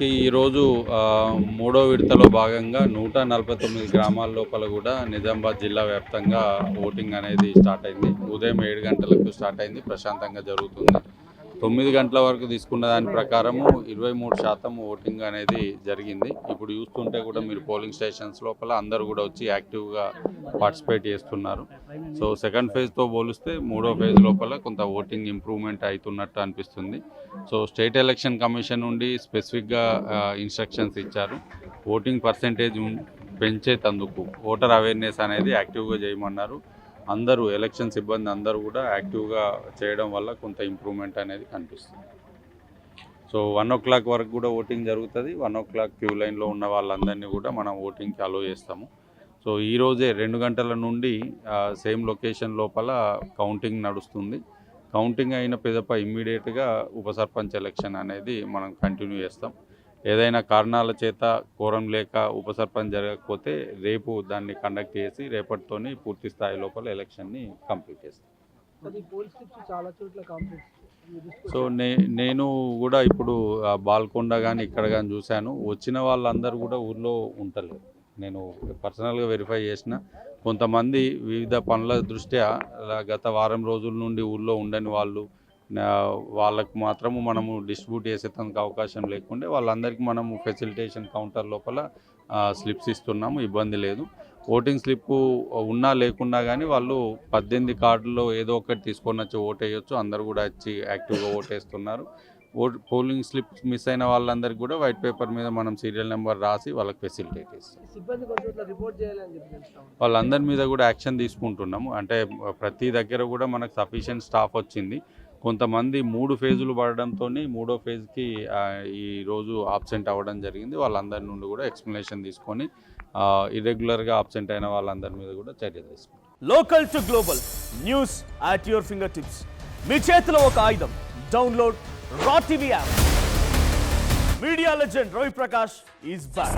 మనకి ఈరోజు మూడో విడతలో భాగంగా 149 గ్రామాల లోపల కూడా నిజామాబాద్ జిల్లా వ్యాప్తంగా ఓటింగ్ అనేది స్టార్ట్ అయింది. ఉదయం 7 గంటలకు స్టార్ట్ అయింది, ప్రశాంతంగా జరుగుతుంది. 9 గంటల వరకు తీసుకున్న దాని ప్రకారము 23% ఓటింగ్ అనేది జరిగింది. ఇప్పుడు చూస్తుంటే కూడా మీరు పోలింగ్ స్టేషన్స్ లోపల అందరూ కూడా వచ్చి యాక్టివ్గా పార్టిసిపేట్ చేస్తున్నారు. సో సెకండ్ ఫేజ్తో పోలిస్తే మూడో ఫేజ్ లోపల కొంత ఓటింగ్ ఇంప్రూవ్మెంట్ అవుతున్నట్టు అనిపిస్తుంది. సో స్టేట్ ఎలక్షన్ కమిషన్ నుండి స్పెసిఫిక్గా ఇన్స్ట్రక్షన్స్ ఇచ్చారు. ఓటింగ్ పర్సెంటేజ్ పెంచేటందుకు ఓటర్ అవేర్నెస్ అనేది యాక్టివ్గా చేయమన్నారు. అందరూ ఎలక్షన్ సిబ్బంది అందరూ కూడా యాక్టివ్గా చేయడం వల్ల కొంత ఇంప్రూవ్మెంట్ అనేది కనిపిస్తుంది. సో 1 o'clock వరకు కూడా ఓటింగ్ జరుగుతుంది. 1 o'clock క్యూ లైన్లో ఉన్న వాళ్ళందరినీ కూడా మనం ఓటింగ్కి అలో చేస్తాము. సో ఈరోజే 2 గంటల నుండి సేమ్ లొకేషన్ లోపల కౌంటింగ్ నడుస్తుంది. కౌంటింగ్ అయిన పిదప ఇమ్మీడియట్గా ఉప సర్పంచ్ ఎలక్షన్ అనేది మనం కంటిన్యూ చేస్తాం. ఏదైనా కారణాల చేత కోరం లేక ఉప సర్పంచ్ జరగకపోతే రేపు దాన్ని కండక్ట్ చేసి రేపటితోని పూర్తి స్థాయి లోపల ఎలక్షన్ని కంప్లీట్ చేస్తాం. సో నేను కూడా ఇప్పుడు బాల్కొండ కానీ ఇక్కడ కానీ చూశాను. వచ్చిన వాళ్ళందరూ కూడా ఊర్లో ఉంటలేరు. నేను పర్సనల్గా వెరిఫై చేసిన కొంతమంది వివిధ పనుల దృష్ట్యా గత వారం రోజుల నుండి ఊళ్ళో ఉండని వాళ్ళకు మాత్రము మనము డిస్ట్రిబ్యూట్ చేసేందుకు అవకాశం లేకుండే వాళ్ళందరికీ మనము ఫెసిలిటేషన్ కౌంటర్ లోపల స్లిప్స్ ఇస్తున్నాము, ఇబ్బంది లేదు. ఓటింగ్ స్లిప్ ఉన్నా లేకున్నా కానీ వాళ్ళు 18 కార్డుల్లో ఏదో ఒకటి తీసుకొని వచ్చి ఓటేయచ్చు. అందరూ కూడా వచ్చి యాక్టివ్గా ఓటేస్తున్నారు. పోలింగ్ స్లిప్ మిస్ అయిన వాళ్ళందరికీ కూడా వైట్ పేపర్ మీద మనం సీరియల్ నెంబర్ రాసి వాళ్ళకి ఫెసిలిటేట్ ఇస్తాం. వాళ్ళందరి మీద కూడా యాక్షన్ తీసుకుంటున్నాము. అంటే ప్రతి దగ్గర కూడా మనకు సఫిషియెంట్ స్టాఫ్ వచ్చింది. కొంతమంది 3 ఫేజులు పడడంతో 3వ ఫేజ్కి ఈరోజు ఆబ్సెంట్ అవ్వడం జరిగింది. వాళ్ళందరి నుండి కూడా ఎక్స్ప్లెనేషన్ తీసుకొని ఇర్రెగ్యులర్గా ఆబ్సెంట్ అయిన వాళ్ళందరి మీద కూడా చర్య తీసుకుంటాం. Local to global news at your finger tips. మీ చేతిలో ఒక ఆయుధం. Download Raw TV app. Media legend Ravi Prakash is back.